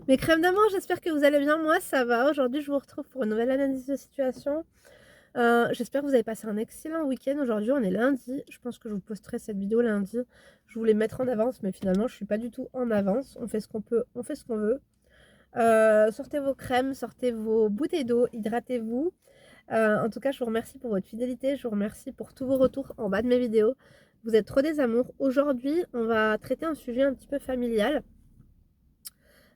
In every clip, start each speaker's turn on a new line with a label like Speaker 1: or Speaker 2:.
Speaker 1: Mes crèmes d'amour, j'espère que vous allez bien. Moi, ça va. Aujourd'hui, je vous retrouve pour une nouvelle analyse de situation. J'espère que vous avez passé un excellent week-end. Aujourd'hui, on est lundi. Je pense que je vous posterai cette vidéo lundi. Je voulais mettre en avance, mais finalement, je suis pas du tout en avance. On fait ce qu'on peut, on fait ce qu'on veut. Sortez vos crèmes, sortez vos bouteilles d'eau, hydratez-vous. En tout cas, je vous remercie pour votre fidélité. Je vous remercie pour tous vos retours en bas de mes vidéos. Vous êtes trop des amours. Aujourd'hui, on va traiter un sujet un petit peu familial.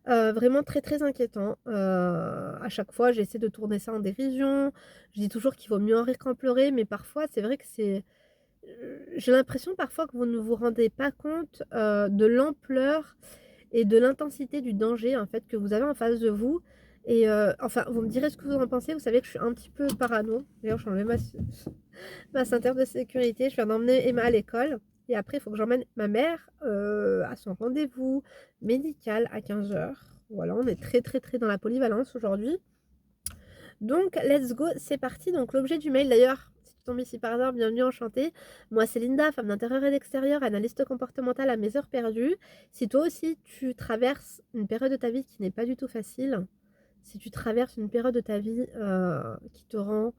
Speaker 1: Vraiment très, très inquiétant. À chaque fois, j'essaie de tourner ça en dérision. Je dis toujours qu'il vaut mieux en rire qu'en pleurer, mais parfois, c'est vrai que j'ai l'impression parfois que vous ne vous rendez pas compte, de l'ampleur et de l'intensité du danger, en fait, que vous avez en face de vous et enfin, vous me direz ce que vous en pensez. Vous savez que je suis un petit peu parano. D'ailleurs, j'ai enlevé ma ceinture de sécurité. Je viens d'emmener Emma à l'école et après, il faut que j'emmène ma mère, à son rendez-vous médical à 15h. Voilà, on est très, très, très dans la polyvalence aujourd'hui. Donc, let's go, c'est parti. Donc, l'objet du mail, d'ailleurs, si tu tombes ici par hasard, bienvenue, enchantée. Moi, c'est Linda, femme d'intérieur et d'extérieur, analyste comportementale à mes heures perdues. Si toi aussi, tu traverses une période de ta vie qui n'est pas du tout facile, si tu traverses une période de ta vie qui te rend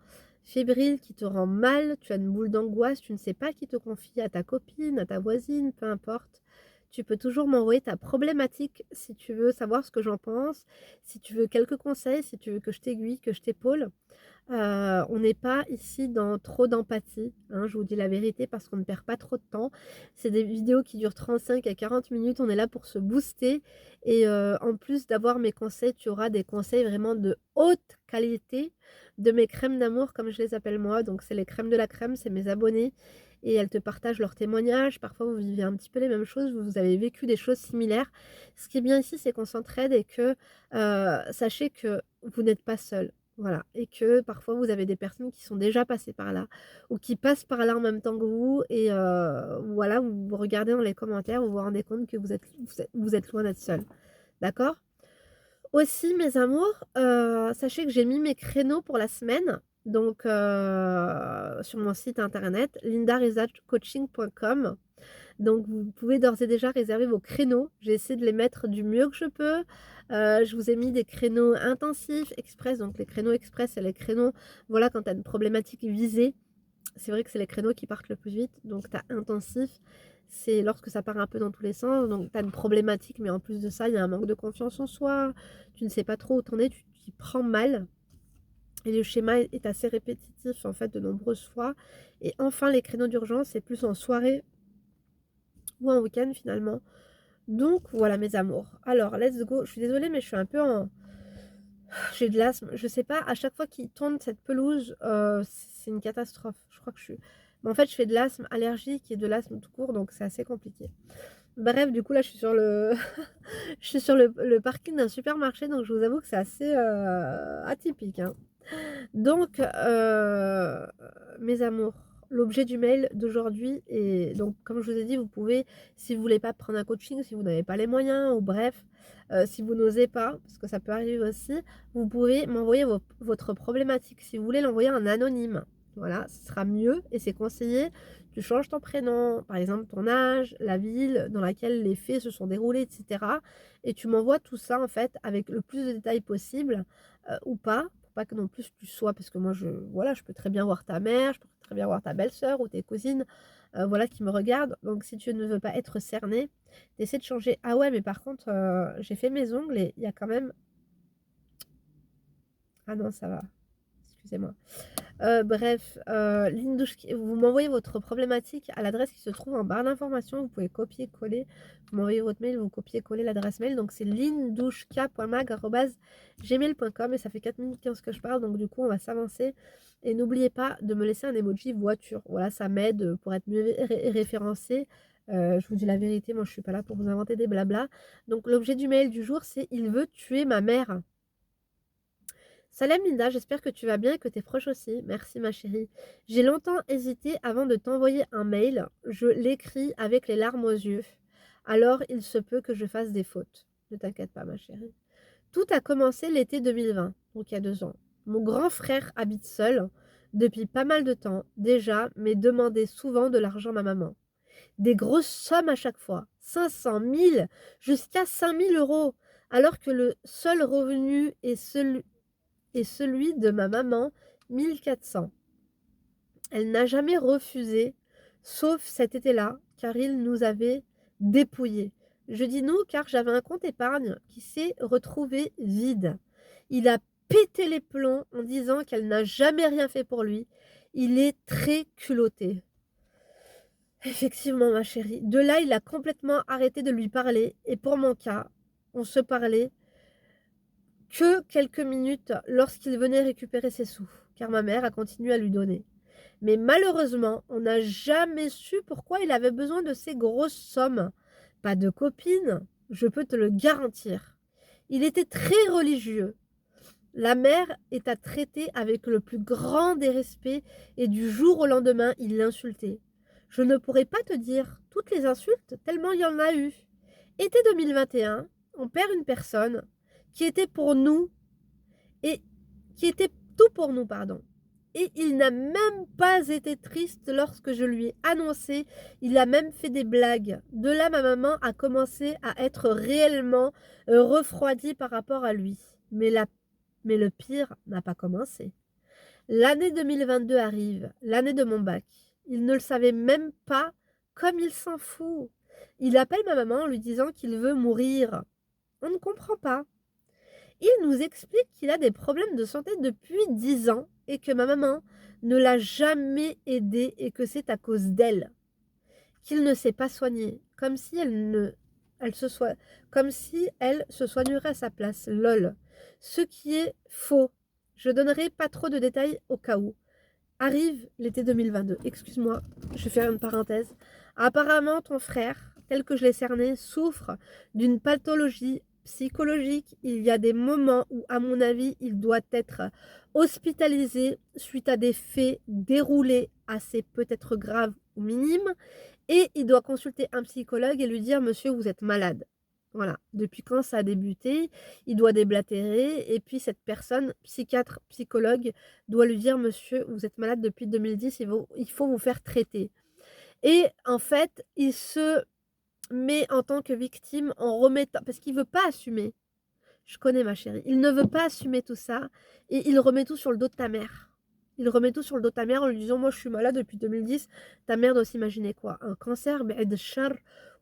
Speaker 1: fébrile, qui te rend mal, tu as une boule d'angoisse, tu ne sais pas qui te confie, à ta copine, à ta voisine, peu importe, tu peux toujours m'envoyer ta problématique si tu veux savoir ce que j'en pense, si tu veux quelques conseils, si tu veux que je t'aiguille, que je t'épaule. On n'est pas ici dans trop d'empathie, hein, je vous dis la vérité parce qu'on ne perd pas trop de temps. C'est des vidéos qui durent 35 à 40 minutes, on est là pour se booster et en plus d'avoir mes conseils, tu auras des conseils vraiment de haute qualité de mes crèmes d'amour comme je les appelle moi. Donc c'est les crèmes de la crème, c'est mes abonnés et elles te partagent leurs témoignages. Parfois vous vivez un petit peu les mêmes choses, vous avez vécu des choses similaires. Ce qui est bien ici, c'est qu'on s'entraide et que, sachez que vous n'êtes pas seul. Voilà, et que parfois vous avez des personnes qui sont déjà passées par là ou qui passent par là en même temps que vous et voilà, vous regardez dans les commentaires, vous vous rendez compte que vous êtes loin d'être seul. D'accord? Aussi mes amours, sachez que j'ai mis mes créneaux pour la semaine, donc sur mon site internet lindaresacoaching.com. Donc vous pouvez d'ores et déjà réserver vos créneaux. J'ai essayé de les mettre du mieux que je peux. Je vous ai mis des créneaux intensifs, express. Donc les créneaux express, c'est les créneaux, voilà, quand tu as une problématique visée. C'est vrai que c'est les créneaux qui partent le plus vite. Donc tu as intensif, c'est lorsque ça part un peu dans tous les sens. Donc tu as une problématique, mais en plus de ça, il y a un manque de confiance en soi. Tu ne sais pas trop où t'en es, tu t'y prends mal. Et le schéma est assez répétitif en fait de nombreuses fois. Et enfin, les créneaux d'urgence, c'est plus en soirée ou en week-end finalement. Donc voilà mes amours. Alors let's go. Je suis désolée mais je suis un peu en... J'ai de l'asthme. Je sais pas, à chaque fois qu'il tourne cette pelouse, c'est une catastrophe. Je crois que je suis... Mais en fait je fais de l'asthme allergique et de l'asthme tout court donc c'est assez compliqué. Bref, du coup là je suis sur le... je suis sur le parking d'un supermarché donc je vous avoue que c'est assez atypique, hein. Donc, mes amours, l'objet du mail d'aujourd'hui est donc comme je vous ai dit, vous pouvez, si vous voulez pas prendre un coaching, si vous n'avez pas les moyens ou bref, si vous n'osez pas, parce que ça peut arriver aussi, vous pouvez m'envoyer votre problématique. Si vous voulez l'envoyer en anonyme, voilà, ce sera mieux et c'est conseillé. Tu changes ton prénom, par exemple ton âge, la ville dans laquelle les faits se sont déroulés, et cetera et tu m'envoies tout ça en fait avec le plus de détails possible, ou pas, pour pas que non plus tu sois parce que moi voilà, je peux très bien voir ta mère, je peux très bien voir ta belle-sœur ou tes cousines, voilà, qui me regardent. Donc si tu ne veux pas être cerné, tu essaies de changer. Ah ouais, mais par contre, j'ai fait mes ongles et il y a quand même ah non, ça va, excusez-moi. Bref, vous m'envoyez votre problématique à l'adresse qui se trouve en barre d'informations. Vous pouvez copier-coller. Vous m'envoyez votre mail, vous copiez-coller l'adresse mail. Donc c'est lindouchka.mag@gmail.com et ça fait 4 minutes 15 que je parle. Donc du coup, on va s'avancer. Et n'oubliez pas de me laisser un emoji voiture. Voilà, ça m'aide pour être mieux référencé. Je vous dis la vérité, moi je suis pas là pour vous inventer des blabla. Donc l'objet du mail du jour, c'est il veut tuer ma mère. Salam Linda, j'espère que tu vas bien et que tes proches aussi. Merci ma chérie. J'ai longtemps hésité avant de t'envoyer un mail. Je l'écris avec les larmes aux yeux. Alors il se peut que je fasse des fautes. Ne t'inquiète pas ma chérie. Tout a commencé l'été 2020, donc il y a 2 ans. Mon grand frère habite seul depuis pas mal de temps déjà, mais demandait souvent de l'argent à ma maman. Des grosses sommes à chaque fois. 500, 1000, jusqu'à 5000 euros. alors que le seul revenu est celui de ma maman, 1 400. Elle n'a jamais refusé, sauf cet été-là, car il nous avait dépouillés. Je dis nous, car j'avais un compte épargne qui s'est retrouvé vide. Il a pété les plombs en disant qu'elle n'a jamais rien fait pour lui. Il est très culotté. Effectivement, ma chérie. De là, il a complètement arrêté de lui parler. Et pour mon cas, on se parlait que quelques minutes lorsqu'il venait récupérer ses sous, car ma mère a continué à lui donner. Mais malheureusement, on n'a jamais su pourquoi il avait besoin de ces grosses sommes. Pas de copine, je peux te le garantir. Il était très religieux. La mère est à traiter avec le plus grand des respects et du jour au lendemain, il l'insultait. Je ne pourrais pas te dire toutes les insultes tellement il y en a eu. Été 2021, on perd une personne qui était pour nous et qui était tout pour nous, pardon. Et il n'a même pas été triste lorsque je lui ai annoncé, il a même fait des blagues. De là, ma maman a commencé à être réellement refroidie par rapport à lui. Mais le pire n'a pas commencé. L'année 2022 arrive, l'année de mon bac. Il ne le savait même pas, comme il s'en fout. Il appelle ma maman en lui disant qu'il veut mourir. On ne comprend pas. Il nous explique qu'il a des problèmes de santé depuis 10 ans et que ma maman ne l'a jamais aidé et que c'est à cause d'elle. Qu'il ne s'est pas soigné, comme si comme si elle se soignerait à sa place. Lol. Ce qui est faux. Je donnerai pas trop de détails au cas où. Arrive l'été 2022. Excuse-moi, je vais faire une parenthèse. Apparemment, ton frère, tel que je l'ai cerné, souffre d'une pathologie psychologique. Il y a des moments où, à mon avis, il doit être hospitalisé suite à des faits déroulés assez peut-être graves ou minimes. Et il doit consulter un psychologue et lui dire: monsieur, vous êtes malade. Voilà. Depuis quand ça a débuté, il doit déblatérer. Et puis cette personne, psychiatre, psychologue, doit lui dire: monsieur, vous êtes malade depuis 2010, il faut vous faire traiter. Et en fait, il se met en tant que victime en remettant, parce qu'il ne veut pas assumer. Je connais ma chérie. Il ne veut pas assumer tout ça et il remet tout sur le dos de ta mère. Il remet tout sur le dos de ta mère en lui disant: moi je suis malade depuis 2010. Ta mère doit s'imaginer quoi? Un cancer,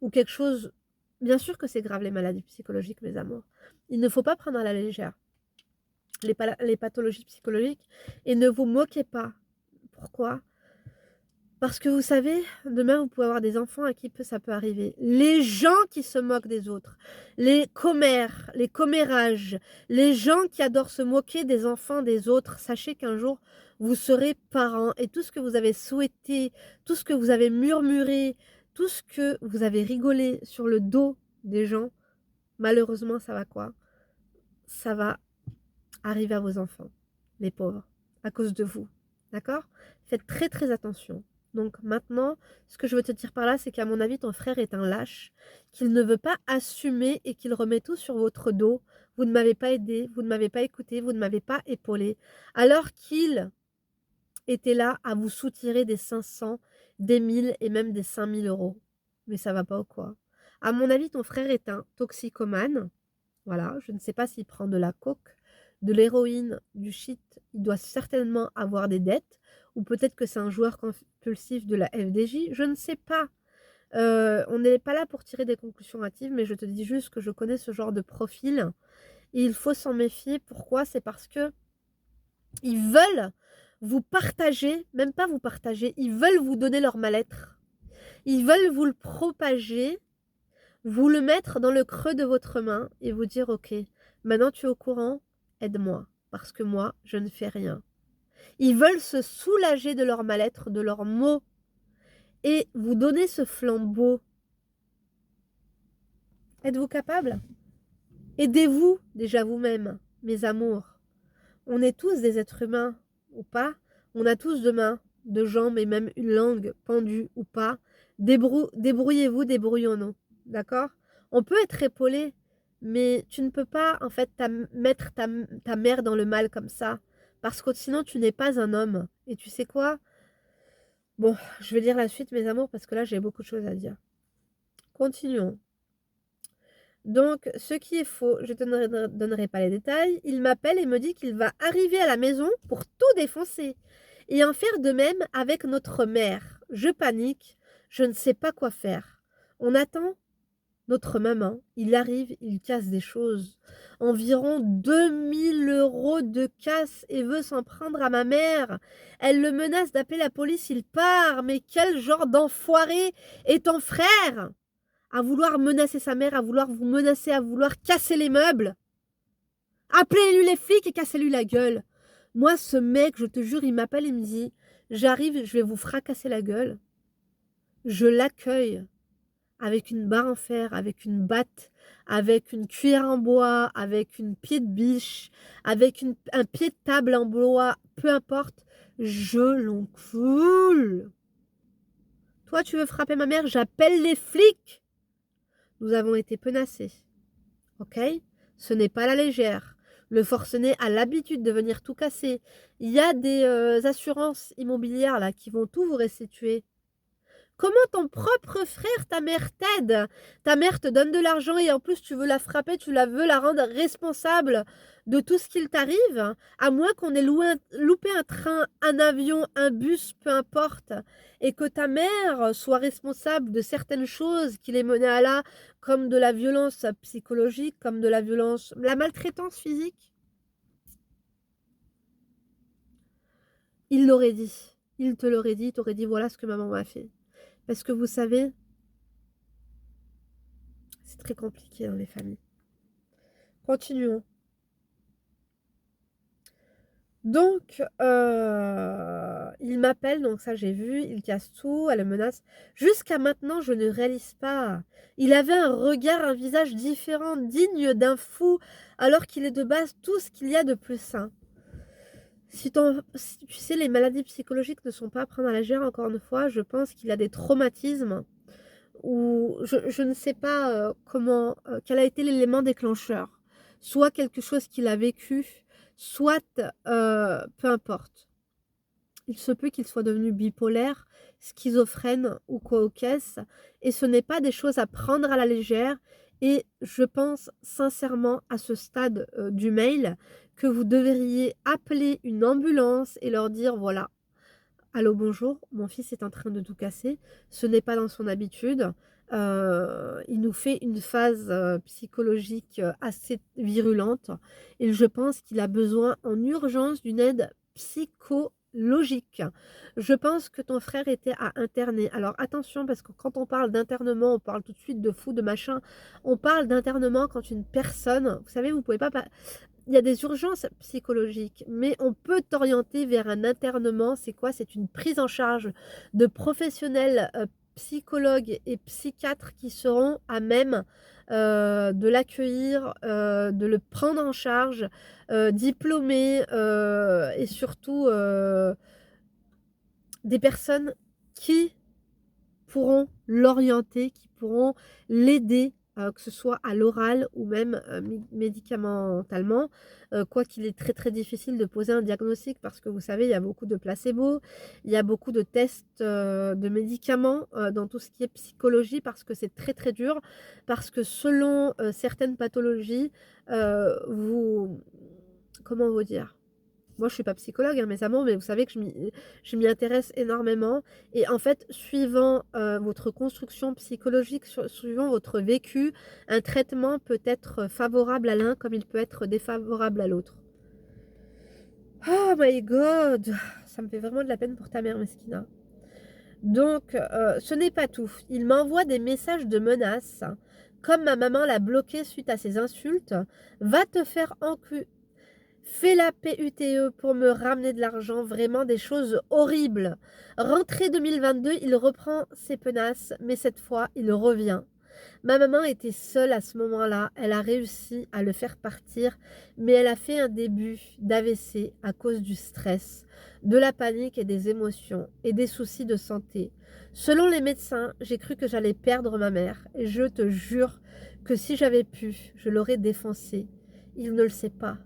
Speaker 1: ou quelque chose. Bien sûr que c'est grave les maladies psychologiques, mes amours. Il ne faut pas prendre à la légère les pathologies psychologiques et ne vous moquez pas. Pourquoi? Parce que vous savez, demain vous pouvez avoir des enfants à qui ça peut arriver. Les gens qui se moquent des autres, les commères, les commérages, les gens qui adorent se moquer des enfants des autres, sachez qu'un jour vous serez parents et tout ce que vous avez souhaité, tout ce que vous avez murmuré, tout ce que vous avez rigolé sur le dos des gens, malheureusement ça va quoi? Ça va arriver à vos enfants, les pauvres, à cause de vous. D'accord? Faites très très attention. Donc maintenant, ce que je veux te dire par là, c'est qu'à mon avis, ton frère est un lâche, qu'il ne veut pas assumer et qu'il remet tout sur votre dos. Vous ne m'avez pas aidé, vous ne m'avez pas écouté, vous ne m'avez pas épaulé. Alors qu'il était là à vous soutirer des 500, des 1000 et même des 5000 euros. Mais ça va pas ou quoi? À mon avis, ton frère est un toxicomane. Voilà, je ne sais pas s'il prend de la coke, de l'héroïne, du shit. Il doit certainement avoir des dettes. Ou peut-être que c'est un joueur compulsif de la FDJ. Je ne sais pas. On n'est pas là pour tirer des conclusions hâtives, mais je te dis juste que je connais ce genre de profil. Et il faut s'en méfier. Pourquoi? C'est parce que ils veulent vous partager, même pas vous partager, ils veulent vous donner leur mal-être. Ils veulent vous le propager, vous le mettre dans le creux de votre main et vous dire: ok, maintenant tu es au courant, aide-moi, parce que moi, je ne fais rien. Ils veulent se soulager de leur mal-être, de leurs maux, et vous donner ce flambeau. Êtes-vous capable? Aidez-vous déjà vous-même, mes amours. On est tous des êtres humains, ou pas. On a tous deux mains, deux jambes et même une langue, pendue ou pas. Débrouillez-vous, débrouillons-nous. D'accord? On peut être épaulé, mais tu ne peux pas, en fait, mettre ta mère dans le mal comme ça. Parce que sinon, tu n'es pas un homme. Et tu sais quoi? Bon, je vais lire la suite, mes amours, parce que là, j'ai beaucoup de choses à dire. Continuons. Donc ce qui est faux, je ne donnerai pas les détails, il m'appelle et me dit qu'il va arriver à la maison pour tout défoncer et en faire de même avec notre mère. Je panique, je ne sais pas quoi faire. On attend notre maman, il arrive, il casse des choses. Environ 2 000 € de casse et veut s'en prendre à ma mère. Elle le menace d'appeler la police, il part. Mais quel genre d'enfoiré est ton frère? À vouloir menacer sa mère, à vouloir vous menacer, à vouloir casser les meubles. Appelez-lui les flics et cassez-lui la gueule. Moi, ce mec, je te jure, il m'appelle et me dit, j'arrive, je vais vous fracasser la gueule. Je l'accueille avec une barre en fer, avec une batte, avec une cuillère en bois, avec une pied de biche, avec un pied de table en bois, peu importe, je l'encoule. Toi, tu veux frapper ma mère, j'appelle les flics. Nous avons été menacés. Ok? Ce n'est pas la légère. Le forcené a l'habitude de venir tout casser. Il y a des assurances immobilières là qui vont tout vous restituer. Comment ton propre frère, ta mère t'aide? Ta mère te donne de l'argent et en plus tu veux la frapper, tu la veux la rendre responsable de tout ce qu'il t'arrive? À moins qu'on ait loupé un train, un avion, un bus, peu importe, et que ta mère soit responsable de certaines choses qui les menaient à là, comme de la violence psychologique, comme de la violence, la maltraitance physique. Il l'aurait dit. Il te l'aurait dit, il t'aurait dit voilà ce que maman m'a fait. Parce que vous savez, c'est très compliqué dans les familles. Continuons. Donc, il m'appelle, donc ça j'ai vu, il casse tout, elle le menace. Jusqu'à maintenant, je ne réalise pas. Il avait un regard, un visage différent, digne d'un fou, alors qu'il est de base tout ce qu'il y a de plus sain. Si tu sais, les maladies psychologiques ne sont pas à prendre à la légère, encore une fois, je pense qu'il a des traumatismes, ou je ne sais pas quel a été l'élément déclencheur. Soit quelque chose qu'il a vécu, soit peu importe. Il se peut qu'il soit devenu bipolaire, schizophrène ou quoi aux caisses, et ce n'est pas des choses à prendre à la légère. Et je pense sincèrement à ce stade du mail que vous devriez appeler une ambulance et leur dire voilà, allô, bonjour, mon fils est en train de tout casser. Ce n'est pas dans son habitude. Il nous fait une phase psychologique assez virulente et je pense qu'il a besoin en urgence d'une aide psychologique. Je pense que ton frère était à interner. Alors attention, parce que quand on parle d'internement, on parle tout de suite de fou, de machin. On parle d'internement quand une personne, vous savez, vous pouvez pas il y a des urgences psychologiques, mais on peut t'orienter vers un internement. C'est quoi? C'est une prise en charge de professionnels psychologues et psychiatres qui seront à même de l'accueillir, de le prendre en charge, diplômés et surtout des personnes qui pourront l'orienter, qui pourront l'aider, que ce soit à l'oral ou même, médicamentalement. Quoiqu'il est très, très difficile de poser un diagnostic parce que vous savez, il y a beaucoup de placebos, il y a beaucoup de tests, de médicaments, dans tout ce qui est psychologie parce que c'est très, très dur. Parce que selon, certaines pathologies, vous comment vous dire? Moi, je suis pas psychologue, hein, mes amours, mais vous savez que je m'y intéresse énormément. Et en fait, suivant votre construction psychologique, suivant votre vécu, un traitement peut être favorable à l'un comme il peut être défavorable à l'autre. Oh my god! Ça me fait vraiment de la peine pour ta mère, Meskina. Donc, ce n'est pas tout. Il m'envoie des messages de menaces. Comme ma maman l'a bloqué suite à ses insultes, va te faire enculer. Fais la PUTE pour me ramener de l'argent, vraiment des choses horribles. Rentrée 2022, il reprend ses penaces, mais cette fois, il revient. Ma maman était seule à ce moment-là, elle a réussi à le faire partir, mais elle a fait un début d'AVC à cause du stress, de la panique et des émotions, et des soucis de santé. Selon les médecins, j'ai cru que j'allais perdre ma mère, et je te jure que si j'avais pu, je l'aurais défoncé. Il ne le sait pas.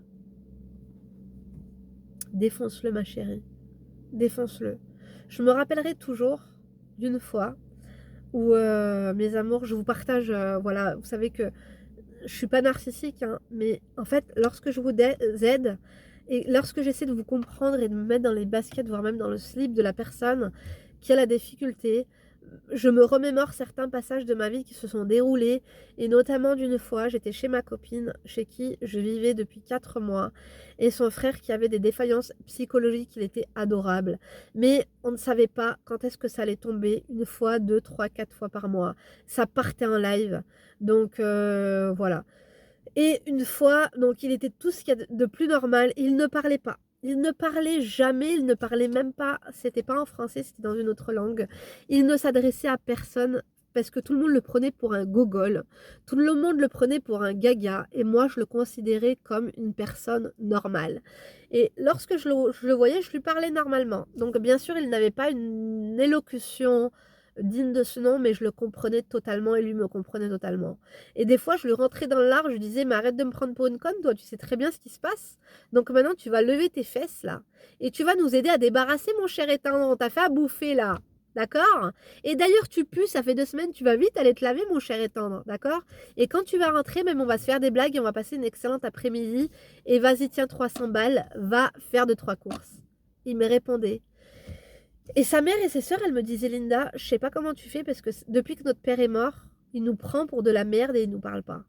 Speaker 1: Défonce-le, ma chérie. Défonce-le. Je me rappellerai toujours d'une fois où, mes amours, je vous partage, voilà, vous savez que je suis pas narcissique, hein, mais en fait, lorsque je vous aide et lorsque j'essaie de vous comprendre et de me mettre dans les baskets, voire même dans le slip de la personne qui a la difficulté, je me remémore certains passages de ma vie qui se sont déroulés et notamment d'une fois, j'étais chez ma copine, chez qui je vivais depuis 4 mois et son frère qui avait des défaillances psychologiques, il était adorable. Mais on ne savait pas quand est-ce que ça allait tomber, une fois, 2, 3, 4 fois par mois. Ça partait en live. Donc voilà. Et une fois, donc il était tout ce qu'il y a de plus normal, il ne parlait pas. Il ne parlait jamais, il ne parlait même pas, c'était pas en français, c'était dans une autre langue. Il ne s'adressait à personne parce que tout le monde le prenait pour un gogol. Tout le monde le prenait pour un gaga et moi je le considérais comme une personne normale. Et lorsque je le voyais, je lui parlais normalement. Donc bien sûr, il n'avait pas une élocution digne de ce nom, mais je le comprenais totalement et lui me comprenait totalement. Et des fois, je lui rentrais dans l'art, je lui disais: «Mais arrête de me prendre pour une conne, toi, tu sais très bien ce qui se passe. Donc maintenant, tu vas lever tes fesses là et tu vas nous aider à débarrasser mon cher étendard, on t'a fait à bouffer là, d'accord? Et d'ailleurs, tu pues, ça fait 2 semaines, tu vas vite aller te laver mon cher étendre, d'accord? Et quand tu vas rentrer, même on va se faire des blagues et on va passer une excellente après-midi et vas-y, tiens 300 balles, va faire 2-3 courses». Il me répondait. Et sa mère et ses sœurs, elles me disaient: «Linda, je sais pas comment tu fais parce que depuis que notre père est mort, il nous prend pour de la merde et il nous parle pas».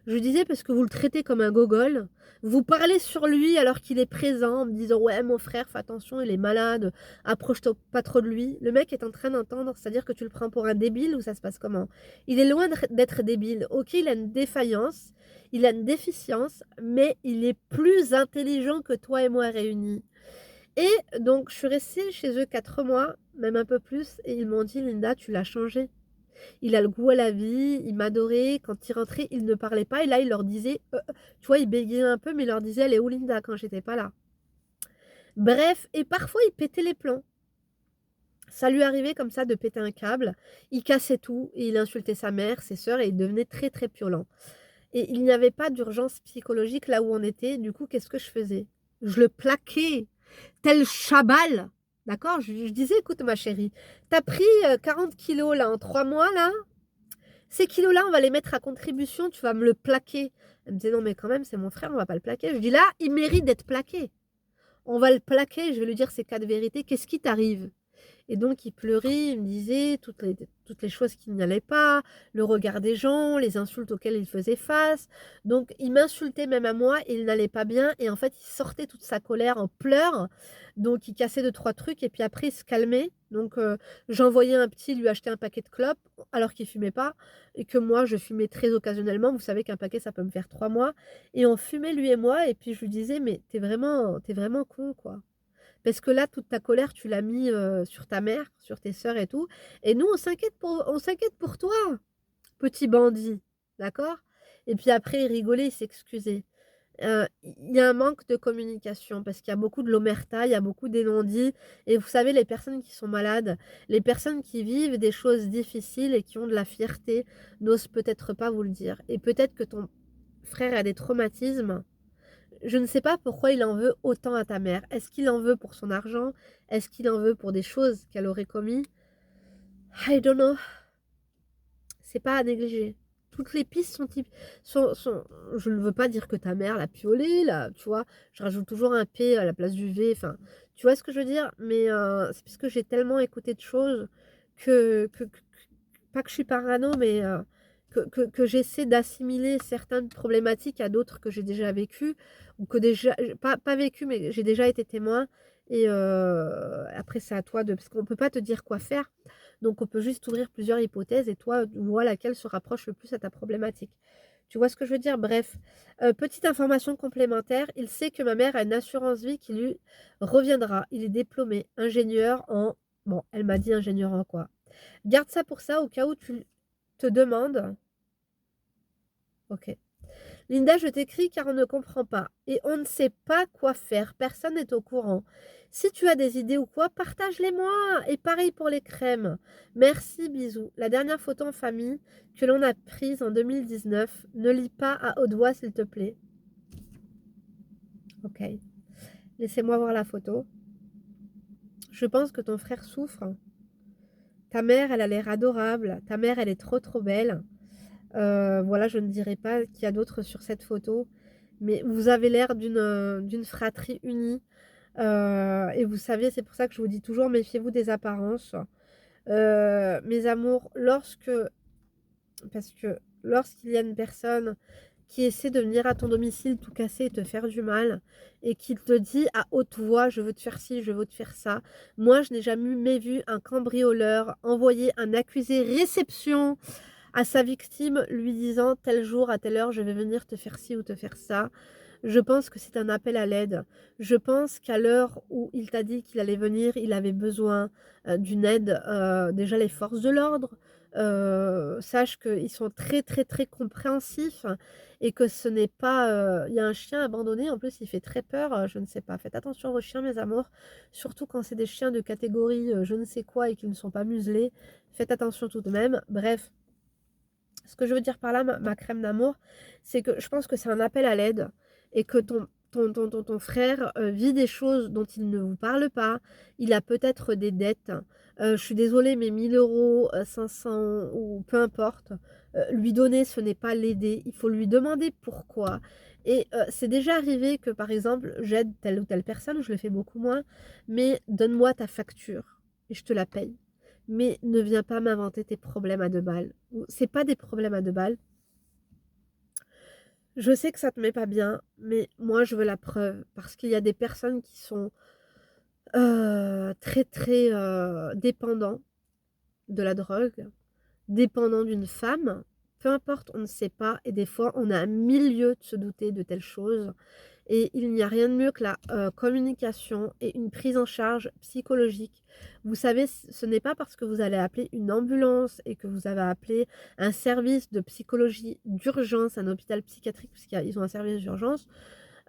Speaker 1: Je lui disais: «Parce que vous le traitez comme un gogol, vous parlez sur lui alors qu'il est présent en me disant: "Ouais, mon frère, fais attention, il est malade, approche-toi pas trop de lui"». Le mec est en train d'entendre, c'est-à-dire que tu le prends pour un débile ou ça se passe comment? Il est loin d'être débile. OK, il a une défaillance, il a une déficience, mais il est plus intelligent que toi et moi réunis. Et donc je suis restée chez eux 4 mois, même un peu plus et ils m'ont dit: «Linda, tu l'as changé. Il a le goût à la vie, il m'adorait, quand il rentrait, il ne parlait pas et là, il leur disait, tu vois, il bégayait un peu, mais il leur disait: "Elle est où Linda?" quand j'étais pas là. Bref et parfois il pétait les plombs. Ça lui arrivait comme ça de péter un câble, il cassait tout et il insultait sa mère, ses sœurs et il devenait très, très violent. Et il n'y avait pas d'urgence psychologique là où on était, du coup, qu'est-ce que je faisais? Je le plaquais, tel Chabal, d'accord? Je disais: «Écoute ma chérie, tu as pris, 40 kilogrammes là en 3 mois là, ces kilos-là, on va les mettre à contribution, tu vas me le plaquer». Elle me disait: «Non mais quand même, c'est mon frère, on va pas le plaquer». Je dis: «Là, il mérite d'être plaqué. On va le plaquer, je vais lui dire ses 4 vérités. Qu'est-ce qui t'arrive?» Et donc il pleurait, il me disait toutes les choses qui n'allaient pas, le regard des gens, les insultes auxquelles il faisait face. Donc il m'insultait même à moi et il n'allait pas bien et en fait, il sortait toute sa colère en pleurs. Donc il cassait 2-3 trucs et puis après il se calmait. Donc j'envoyais un petit lui acheter un paquet de clopes alors qu'il fumait pas et que moi je fumais très occasionnellement. Vous savez qu'un paquet ça peut me faire 3 mois et on fumait lui et moi et puis je lui disais: «Mais tu es vraiment con quoi». Parce que là, toute ta colère, tu l'as mis, sur ta mère, sur tes sœurs et tout et nous, on s'inquiète pour toi, petit bandit, d'accord? Et puis après, il rigolait, il s'excusait. Il y a un manque de communication parce qu'il y a beaucoup de l'omerta, il y a beaucoup des non-dits et vous savez, les personnes qui sont malades, les personnes qui vivent des choses difficiles et qui ont de la fierté, n'osent peut-être pas vous le dire et peut-être que ton frère a des traumatismes. Je ne sais pas pourquoi il en veut autant à ta mère. Est-ce qu'il en veut pour son argent? Est-ce qu'il en veut pour des choses qu'elle aurait commis? I don't know. C'est pas à négliger. Toutes les pistes sont je ne veux pas dire que ta mère l'a piolé là, tu vois? Je rajoute toujours un P à la place du V, enfin, tu vois ce que je veux dire? Mais, c'est parce que j'ai tellement écouté de choses que pas que je suis parano, mais, que j'essaie d'assimiler certaines problématiques à d'autres que j'ai déjà vécues ou que déjà pas vécues, mais j'ai déjà été témoin et après c'est à toi de parce qu'on peut pas te dire quoi faire. Donc on peut juste ouvrir plusieurs hypothèses et toi, vois laquelle se rapproche le plus à ta problématique. Tu vois ce que je veux dire? Bref, petite information complémentaire, il sait que ma mère a une assurance vie qui lui reviendra. Il est diplômé, ingénieur en bon, elle m'a dit ingénieur en quoi? Garde ça pour ça au cas où tu te demandes. OK. Linda, je t'écris car on ne comprend pas et on ne sait pas quoi faire. Personne n'est au courant. Si tu as des idées ou quoi, partage-les-moi. Et pareil pour les crèmes. Merci, bisous. La dernière photo en famille que l'on a prise en 2019, ne lis pas à haute voix, s'il te plaît. OK. Laissez-moi voir la photo. Je pense que ton frère souffre. Ta mère, elle a l'air adorable. Ta mère, elle est trop, trop belle. Voilà, je ne dirai pas qu'il y a d'autres sur cette photo, mais vous avez l'air d'une fratrie unie, et vous savez, c'est pour ça que je vous dis toujours: «Méfiez-vous des apparences». Mes amours, parce que lorsqu'il y a une personne qui essaie de venir à ton domicile tout casser et te faire du mal et qui te dit à haute voix: «Je veux te faire ci, je veux te faire ça». Moi, je n'ai jamais vu un cambrioleur envoyer un accusé réception à sa victime lui disant: «Tel jour à telle heure, je vais venir te faire ci ou te faire ça». Je pense que c'est un appel à l'aide. Je pense qu'à l'heure où il t'a dit qu'il allait venir, il avait besoin, d'une aide, déjà les forces de l'ordre, sache qu'ils sont très, très, très compréhensifs et que ce n'est pas, il y a un chien abandonné, en plus il fait très peur, je ne sais pas. Faites attention à vos chiens mes amours, surtout quand c'est des chiens de catégorie, je ne sais quoi et qui ne sont pas muselés. Faites attention tout de même. Bref, ce que je veux dire par là, ma crème d'amour, c'est que je pense que c'est un appel à l'aide et que ton frère, vit des choses dont il ne vous parle pas. Il a peut-être des dettes. Je suis désolée, mais 1 000 €, 500 ou peu importe, lui donner, ce n'est pas l'aider. Il faut lui demander pourquoi et c'est déjà arrivé que, par exemple, j'aide telle ou telle personne, je le fais beaucoup moins, mais donne-moi ta facture et je te la paye. Mais ne viens pas m'inventer tes problèmes à 2 balles. Ou c'est pas des problèmes à 2 balles. Je sais que ça te met pas bien, mais moi je veux la preuve parce qu'il y a des personnes qui sont, très, très, dépendants de la drogue, dépendants d'une femme, peu importe, on ne sait pas et des fois on a 1000 lieux de se douter de telles choses. Et il n'y a rien de mieux que la, communication et une prise en charge psychologique. Vous savez, ce n'est pas parce que vous allez appeler une ambulance et que vous avez appelé un service de psychologie d'urgence, un hôpital psychiatrique, puisqu'ils ont un service d'urgence,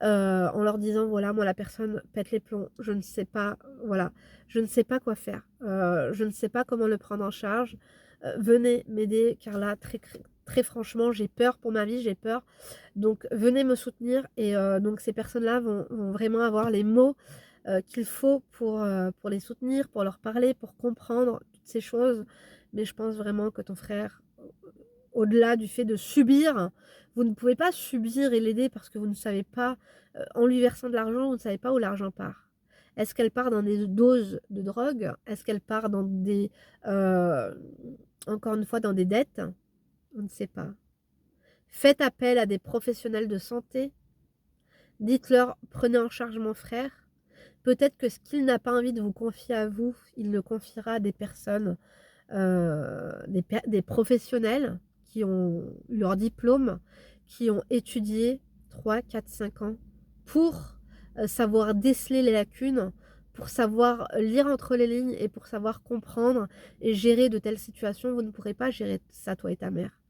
Speaker 1: en leur disant: «Voilà, moi la personne pète les plombs, je ne sais pas, voilà, je ne sais pas quoi faire, je ne sais pas comment le prendre en charge, venez m'aider car là, très franchement, j'ai peur pour ma vie, j'ai peur. Donc venez me soutenir» et donc ces personnes-là vont vraiment avoir les mots, qu'il faut pour les soutenir, pour leur parler, pour comprendre toutes ces choses. Mais je pense vraiment que ton frère, au-delà du fait de subir, vous ne pouvez pas subir et l'aider parce que vous ne savez pas, en lui versant de l'argent, vous ne savez pas où l'argent part. Est-ce qu'elle part dans des doses de drogue? Est-ce qu'elle part dans des, heu, encore une fois, dans des dettes? On ne sait pas. Faites appel à des professionnels de santé. Dites-leur: «Prenez en charge mon frère». Peut-être que ce qu'il n'a pas envie de vous confier à vous, il le confiera à des personnes, des professionnels qui ont eu leur diplôme, qui ont étudié 3, 4, 5 ans pour, savoir déceler les lacunes, pour savoir lire entre les lignes et pour savoir comprendre et gérer de telles situations. Vous ne pourrez pas gérer ça, toi et ta mère.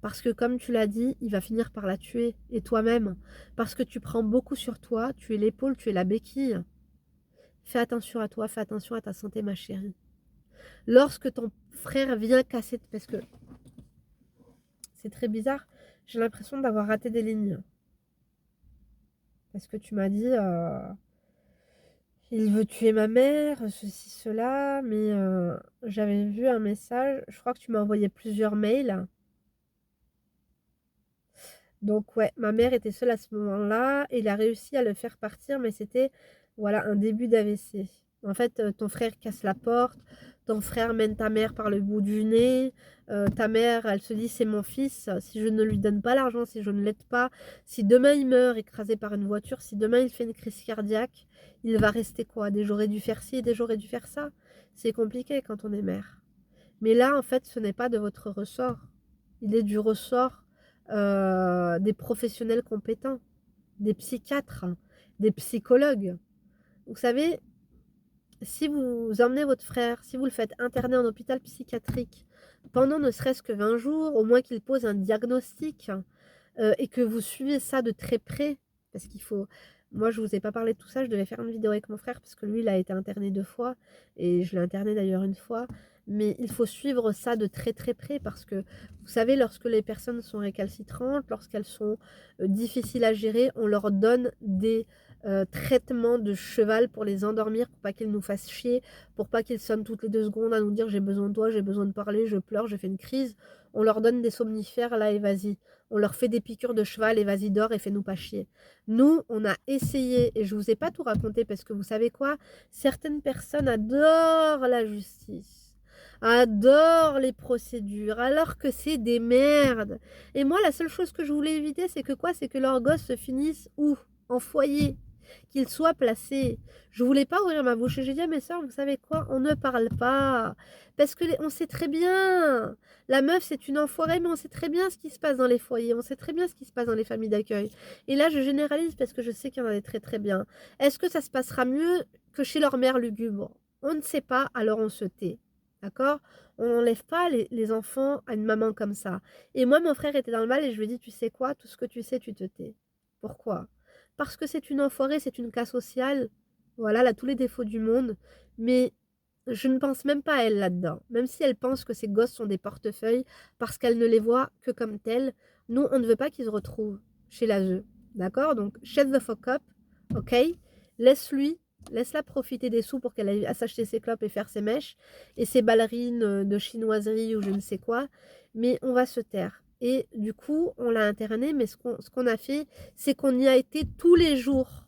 Speaker 1: Parce que comme tu l'as dit, il va finir par la tuer et toi-même. Parce que tu prends beaucoup sur toi, tu es l'épaule, tu es la béquille. Fais attention à toi, fais attention à ta santé, ma chérie. Lorsque ton frère vient casser, parce que c'est très bizarre, j'ai l'impression d'avoir raté des lignes. Parce que tu m'as dit, il veut tuer ma mère, ceci, cela, mais j'avais vu un message, je crois que tu m'as envoyé plusieurs mails. Donc ouais, ma mère était seule à ce moment-là et il a réussi à le faire partir, mais c'était, voilà, un début d'AVC. En fait, ton frère casse la porte, ton frère mène ta mère par le bout du nez, ta mère, elle se dit: «C'est mon fils, si je ne lui donne pas l'argent, si je ne l'aide pas, si demain il meurt écrasé par une voiture, si demain il fait une crise cardiaque, il va rester quoi? Des j'aurais dû faire ci et des j'aurais dû faire ça». C'est compliqué quand on est mère. Mais là, en fait, ce n'est pas de votre ressort. Il est du ressort, des professionnels compétents, des psychiatres, des psychologues. Vous savez, si vous emmenez votre frère, si vous le faites interner en hôpital psychiatrique pendant ne serait-ce que 20 jours, au moins qu'il pose un diagnostic, et que vous suivez ça de très près, parce qu'il faut moi je vous ai pas parlé de tout ça, je devais faire une vidéo avec mon frère parce que lui il a été interné 2 fois et je l'ai interné d'ailleurs une fois, mais il faut suivre ça de très, très près parce que vous savez lorsque les personnes sont récalcitrantes, lorsqu'elles sont, difficiles à gérer, on leur donne des, traitements de cheval pour les endormir, pour pas qu'ils nous fassent chier, pour pas qu'ils sonnent toutes les 2 secondes à nous dire: «J'ai besoin de toi, j'ai besoin de parler, je pleure, je fais une crise». On leur donne des somnifères, là et vas-y. On leur fait des piqûres de cheval et vas-y dors et fais-nous pas chier. Nous, on a essayé et je vous ai pas tout raconté parce que vous savez quoi? Certaines personnes adorent la justice, adorent les procédures, alors que c'est des merdes. Et moi, la seule chose que je voulais éviter, c'est que quoi? C'est que leurs gosses se finissent où? En foyer, qu'ils soient placés. Je voulais pas ouvrir ma bouche et j'ai dit à mes sœurs, vous savez quoi? On ne parle pas. Parce que on sait très bien. La meuf, c'est une enfoirée, mais on sait très bien ce qui se passe dans les foyers. On sait très bien ce qui se passe dans les familles d'accueil. Et là, je généralise parce que je sais qu'il y en a des très très bien. Est-ce que ça se passera mieux que chez leur mère lugubre? On ne sait pas, alors on se tait. D'accord? On n'enlève pas les enfants à une maman comme ça. Et moi, mon frère était dans le mal et je lui ai dit, tu sais quoi? Tout ce que tu sais, tu te tais. Pourquoi? Parce que c'est une enfoirée, c'est une cas sociale. Voilà, elle a tous les défauts du monde. Mais je ne pense même pas à elle là-dedans. Même si elle pense que ses gosses sont des portefeuilles parce qu'elle ne les voit que comme tels, nous, on ne veut pas qu'ils se retrouvent chez l'ASE. D'accord? Donc, shut the fuck up, ok? Laisse-lui, laisse-la profiter des sous pour qu'elle aille à s'acheter ses clopes et faire ses mèches et ses ballerines de chinoiserie ou je ne sais quoi. Mais on va se taire. Et du coup, on l'a interné, mais ce qu'on a fait, c'est qu'on y a été tous les jours.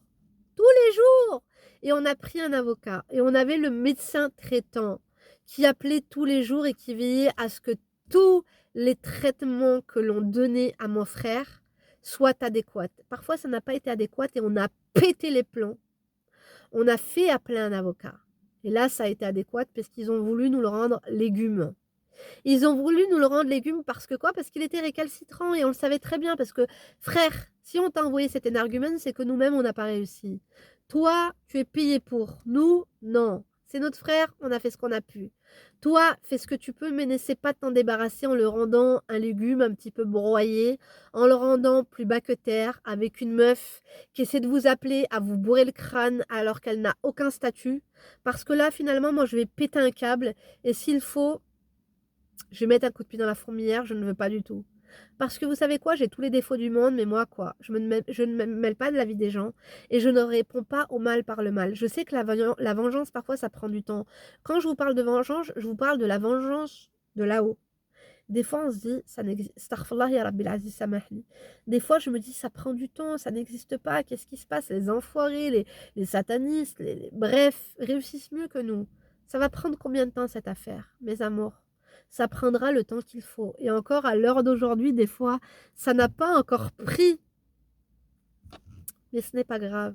Speaker 1: Tous les jours! Et on a pris un avocat. Et on avait le médecin traitant qui appelait tous les jours et qui veillait à ce que tous les traitements que l'on donnait à mon frère soient adéquats. Parfois, ça n'a pas été adéquat et on a pété les plombs. On a fait appeler un avocat. Et là, ça a été adéquat parce qu'ils ont voulu nous le rendre légumes. Ils ont voulu nous le rendre légumes parce que quoi? Parce qu'il était récalcitrant et on le savait très bien parce que frère, si on t'a envoyé cet énergumène, c'est que nous-mêmes, on n'a pas réussi. Toi, tu es payé pour. Nous, non. C'est notre frère, on a fait ce qu'on a pu. Toi, fais ce que tu peux, mais n'essaie pas de t'en débarrasser en le rendant un légume un petit peu broyé, en le rendant plus bas que terre, avec une meuf qui essaie de vous appeler à vous bourrer le crâne alors qu'elle n'a aucun statut. Parce que là, finalement, moi, je vais péter un câble et s'il faut, je vais mettre un coup de pied dans la fourmilière, je ne veux pas du tout. Parce que vous savez quoi, j'ai tous les défauts du monde, mais moi, quoi, je ne me mêle pas de la vie des gens et je ne réponds pas au mal par le mal. Je sais que la vengeance, parfois, ça prend du temps. Quand je vous parle de vengeance, je vous parle de la vengeance de là-haut. Des fois, on se dit, ça n'existe. Astaghfirullah ya Rabbil Aziz Samahni. Des fois, je me dis, ça prend du temps, ça n'existe pas. Qu'est-ce qui se passe? Les enfoirés, les satanistes, bref, réussissent mieux que nous. Ça va prendre combien de temps cette affaire, mes amours? Ça prendra le temps qu'il faut. Et encore, à l'heure d'aujourd'hui, des fois, ça n'a pas encore pris. Mais ce n'est pas grave.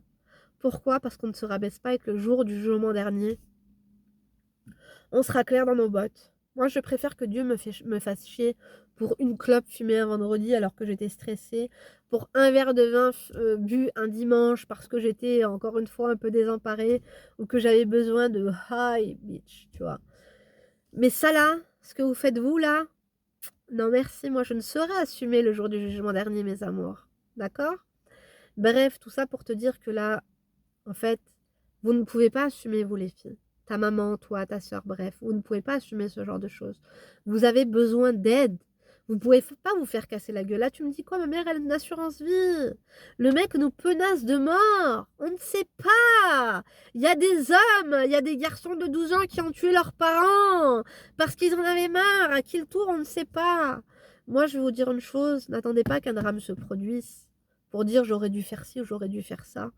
Speaker 1: Pourquoi? Parce qu'on ne se rabaisse pas et que le jour du jugement dernier, on sera clair dans nos bottes. Moi, je préfère que Dieu me fasse chier pour une clope fumée un vendredi alors que j'étais stressée, pour un verre de vin bu un dimanche parce que j'étais encore une fois un peu désemparée ou que j'avais besoin de high bitch, tu vois. Mais ça là, ce que vous faites vous là, non merci, moi je ne saurais assumer le jour du jugement dernier, mes amours. D'accord? Bref, tout ça pour te dire que là, en fait, vous ne pouvez pas assumer, vous les filles. Ta maman, toi, ta soeur, bref, vous ne pouvez pas assumer ce genre de choses. Vous avez besoin d'aide. Vous ne pouvez pas vous faire casser la gueule. Là, tu me dis quoi? Ma mère, elle a une assurance vie. Le mec nous penace de mort. On ne sait pas. Il y a des hommes, il y a des garçons de 12 ans qui ont tué leurs parents parce qu'ils en avaient marre. À qui le tour, on ne sait pas. Moi, je vais vous dire une chose. N'attendez pas qu'un drame se produise pour dire j'aurais dû faire ci ou j'aurais dû faire ça.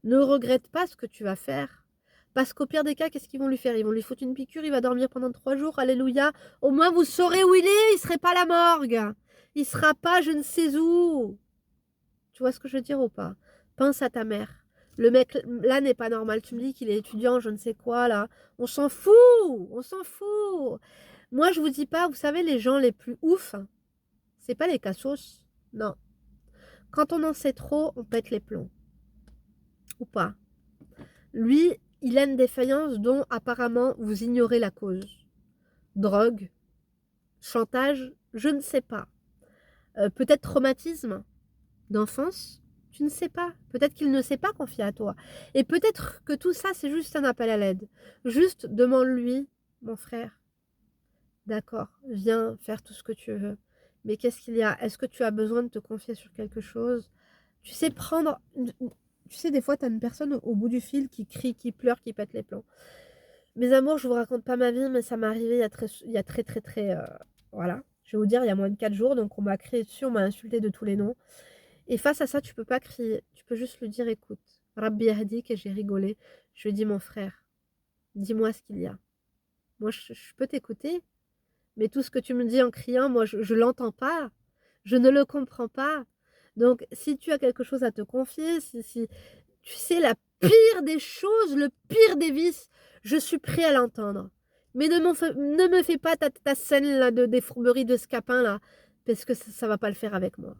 Speaker 1: Ne regrette pas ce que tu vas faire. Parce qu'au pire des cas, qu'est-ce qu'ils vont lui faire? Ils vont lui foutre une piqûre, il va dormir pendant 3 jours, alléluia. Au moins, vous saurez où il est, il serait pas à la morgue. Il sera pas je ne sais où. Tu vois ce que je veux dire ou pas? Pense à ta mère. Le mec, là, n'est pas normal. Tu me dis qu'il est étudiant, je ne sais quoi, là. On s'en fout. On s'en fout. Moi, je vous dis pas, vous savez, les gens les plus ouf, c'est pas les cassos. Non. Quand on en sait trop, on pète les plombs. Ou pas. Lui, il a une défaillance dont apparemment vous ignorez la cause. Drogue, chantage, je ne sais pas. Peut-être traumatisme d'enfance, tu ne sais pas. Peut-être qu'il ne s'est pas confié à toi. Et peut-être que tout ça, c'est juste un appel à l'aide. Juste demande-lui, mon frère, d'accord, viens faire tout ce que tu veux. Mais qu'est-ce qu'il y a? Est-ce que tu as besoin de te confier sur quelque chose? Tu sais prendre... Tu sais, des fois, tu as une personne au bout du fil qui crie, qui pleure, qui pète les plombs. Mes amours, je vous raconte pas ma vie, mais ça m'est arrivé il y a très, très, très, voilà. Je vais vous dire, il y a moins de 4 jours, donc on m'a crié dessus, on m'a insulté de tous les noms. Et face à ça, tu peux pas crier. Tu peux juste lui dire, écoute, Rabbi Yahdik, et j'ai rigolé. Je lui ai dit, mon frère, dis-moi ce qu'il y a. Moi, je peux t'écouter, mais tout ce que tu me dis en criant, moi, je l'entends pas. Je ne le comprends pas. Donc, si tu as quelque chose à te confier, si tu sais la pire des choses, le pire des vices, je suis prêt à l'entendre. Mais ne me fais pas ta scène là des fourberies de scapin là, parce que ça va pas le faire avec moi.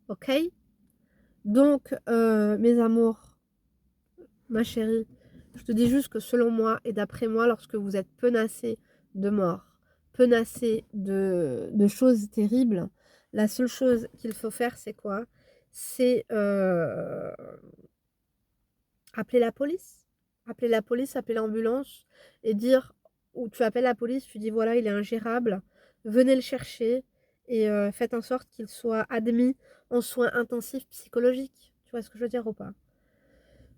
Speaker 1: Ok? Donc, mes amours, ma chérie, je te dis juste que selon moi et d'après moi, lorsque vous êtes menacé de mort, menacé de choses terribles, la seule chose qu'il faut faire, c'est quoi? C'est appeler la police. Appeler la police, appeler l'ambulance et dire, ou tu appelles la police, tu dis voilà, il est ingérable, venez le chercher et faites en sorte qu'il soit admis en soins intensifs psychologiques. Tu vois ce que je veux dire ou pas?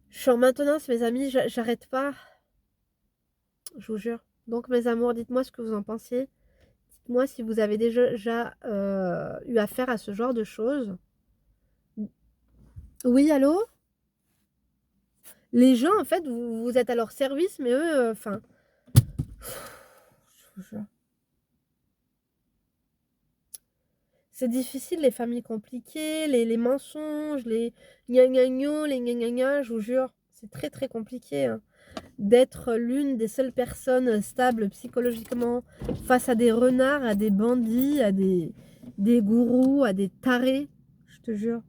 Speaker 1: Je suis en maintenance, mes amis, j'arrête pas, je vous jure. Donc, mes amours, dites-moi ce que vous en pensez. Dites-moi si vous avez déjà eu affaire à ce genre de choses. Oui, allô? Les gens, en fait, vous êtes à leur service, mais eux, enfin, je vous jure. C'est difficile, les familles compliquées, les mensonges, les gna gna gna, les gna gna gna, je vous jure. C'est très très compliqué hein, d'être l'une des seules personnes stables psychologiquement face à des renards, à des bandits, à des gourous, à des tarés, je te jure.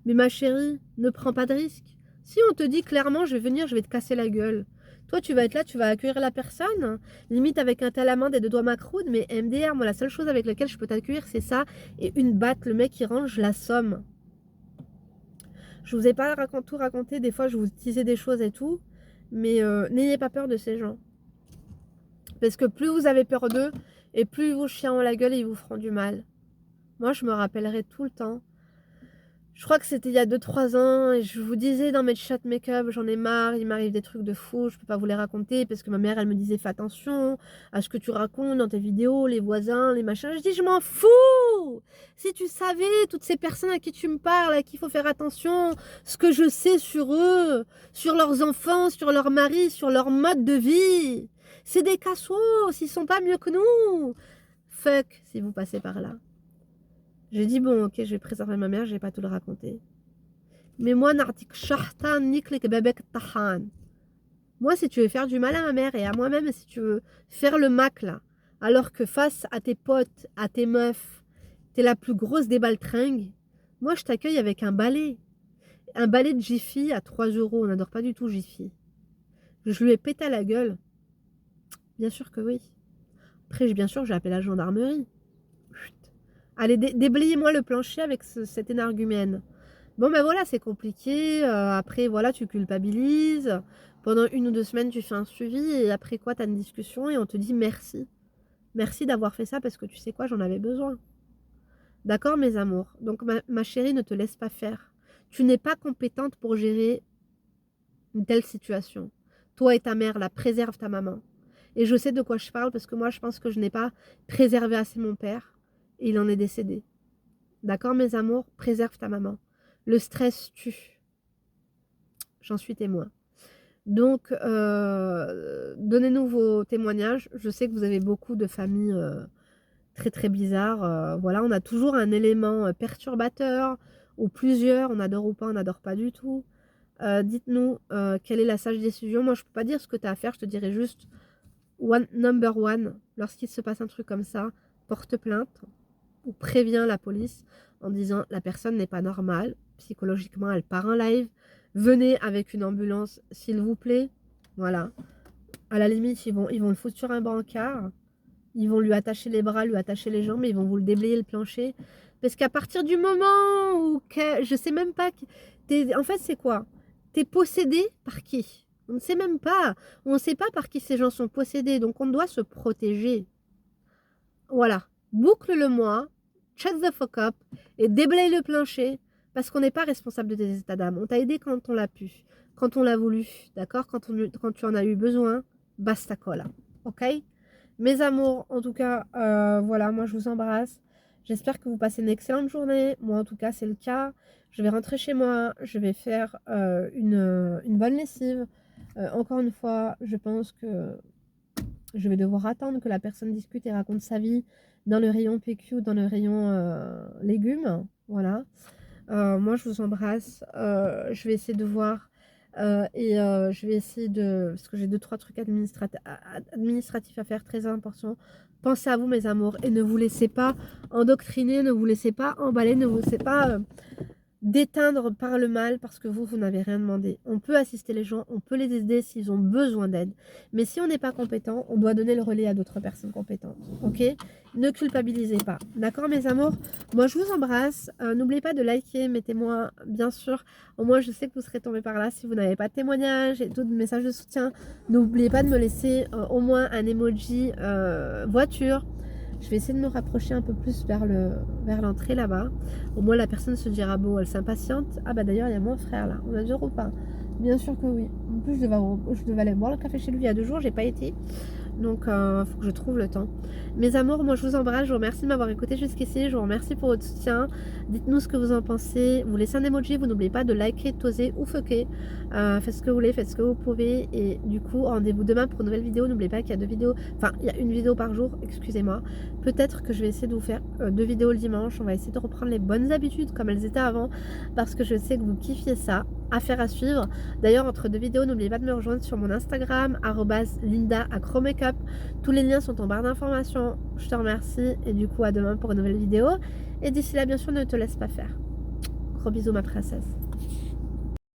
Speaker 1: Mais ma chérie, ne prends pas de risques. Si on te dit clairement, je vais venir, je vais te casser la gueule. Toi, tu vas être là, tu vas accueillir la personne, limite avec un tel amende et deux doigts macroudes, mais MDR, moi, la seule chose avec laquelle je peux t'accueillir, c'est ça, et une batte, le mec qui range, je l'assomme. Je vous ai pas tout raconté, des fois, je vous disais des choses et tout, mais n'ayez pas peur de ces gens. Parce que plus vous avez peur d'eux, et plus ils vous chieront la gueule et ils vous feront du mal. Moi, je me rappellerai tout le temps. Je crois que c'était il y a 2-3 ans et je vous disais dans mes chats make-up, j'en ai marre, il m'arrive des trucs de fou, je peux pas vous les raconter parce que ma mère elle me disait fais attention à ce que tu racontes dans tes vidéos, les voisins, les machins. Je dis je m'en fous. Si tu savais toutes ces personnes à qui tu me parles, à qui il faut faire attention, ce que je sais sur eux, sur leurs enfants, sur leurs maris, sur leur mode de vie, c'est des cassos, ils sont pas mieux que nous. Fuck si vous passez par là. J'ai dit, bon, ok, je vais préserver ma mère, je vais pas tout le raconter. Mais moi, moi, si tu veux faire du mal à ma mère et à moi-même, si tu veux faire le mac, là, alors que face à tes potes, à tes meufs, t'es la plus grosse des baltringues, moi, je t'accueille avec un balai. Un balai de Jiffy à 3 euros. On n'adore pas du tout Jiffy. Je lui ai pété à la gueule. Bien sûr que oui. Après, bien sûr, j'ai appelé la gendarmerie. Chut. Allez, déblayez-moi le plancher avec cet énergumène. Bon, ben voilà, c'est compliqué. Après, voilà, tu culpabilises. Pendant 1 ou 2 semaines, tu fais un suivi. Et après quoi, tu as une discussion et on te dit merci. Merci d'avoir fait ça parce que tu sais quoi, j'en avais besoin. D'accord, mes amours? Donc, ma chérie, ne te laisse pas faire. Tu n'es pas compétente pour gérer une telle situation. Toi et ta mère, là, préserve ta maman. Et je sais de quoi je parle parce que moi, je pense que je n'ai pas préservé assez mon père. Et il en est décédé. D'accord, mes amours? Préserve ta maman. Le stress tue. J'en suis témoin. Donc, donnez-nous vos témoignages. Je sais que vous avez beaucoup de familles très très bizarres. Voilà, on a toujours un élément perturbateur ou plusieurs. On adore ou pas, on n'adore pas du tout. Dites-nous quelle est la sage décision. Moi, je ne peux pas dire ce que tu as à faire. Je te dirais juste number one. Lorsqu'il se passe un truc comme ça, porte plainte ou préviens la police en disant la personne n'est pas normale. Psychologiquement, elle part en live. Venez avec une ambulance, s'il vous plaît. Voilà. À la limite, ils vont le foutre sur un brancard. Ils vont lui attacher les bras, lui attacher les jambes, et ils vont vous le déblayer le plancher. Parce qu'à partir du moment où... je sais même pas... En fait, c'est quoi? T'es possédé par qui? On ne sait même pas. On ne sait pas par qui ces gens sont possédés. Donc, on doit se protéger. Voilà. Boucle-le-moi, shut the fuck up, et déblaye le plancher. Parce qu'on n'est pas responsable de tes états d'âme. On t'a aidé quand on l'a pu. Quand on l'a voulu. D'accord? Quand tu en as eu besoin. Basta cola. Ok? Mes amours, en tout cas, voilà, moi je vous embrasse. J'espère que vous passez une excellente journée. Moi, en tout cas, c'est le cas. Je vais rentrer chez moi, je vais faire, une bonne lessive. Encore une fois, je pense que je vais devoir attendre que la personne discute et raconte sa vie dans le rayon PQ, dans le rayon, légumes, voilà. Moi, je vous embrasse. Je vais essayer de voir, je vais essayer de parce que j'ai deux trois trucs administratifs à faire très importants. Pensez à vous, mes amours, et ne vous laissez pas endoctriner, ne vous laissez pas emballer, ne vous laissez pas, d'éteindre par le mal parce que vous n'avez rien demandé. On peut assister les gens, on peut les aider s'ils ont besoin d'aide. Mais si on n'est pas compétent, on doit donner le relais à d'autres personnes compétentes. Ok? Ne culpabilisez pas. D'accord, mes amours? Moi, je vous embrasse. N'oubliez pas de liker, mettez-moi, bien sûr. Au moins, je sais que vous serez tombé par là. Si vous n'avez pas de témoignage et tout de message de soutien, n'oubliez pas de me laisser au moins un emoji voiture. Je vais essayer de me rapprocher un peu plus vers l'entrée là-bas. Au moins la personne se dira bon, elle s'impatiente. Ah bah d'ailleurs il y a mon frère là, on a du repas. Bien sûr que oui. En plus je devais aller boire le café chez lui il y a 2 jours, j'ai pas été. Donc faut que je trouve le temps. Mes amours, moi je vous embrasse, je vous remercie de m'avoir écouté jusqu'ici, je vous remercie pour votre soutien. Dites-nous ce que vous en pensez, vous laissez un emoji, vous n'oubliez pas de liker, toser ou fucker. Faites ce que vous voulez, faites ce que vous pouvez. Et du coup, rendez-vous demain pour une nouvelle vidéo. N'oubliez pas qu'il y a 2 vidéos, enfin il y a une vidéo par jour, excusez-moi. Peut-être que je vais essayer de vous faire 2 vidéos le dimanche. On va essayer de reprendre les bonnes habitudes comme elles étaient avant. Parce que je sais que vous kiffiez ça. Affaire à suivre. D'ailleurs, entre 2 vidéos, n'oubliez pas de me rejoindre sur mon Instagram, @linda_acromakeup. Tous les liens sont en barre d'informations. Je te remercie et du coup à demain pour une nouvelle vidéo. Et d'ici là, bien sûr, ne te laisse pas faire. Gros bisous ma princesse.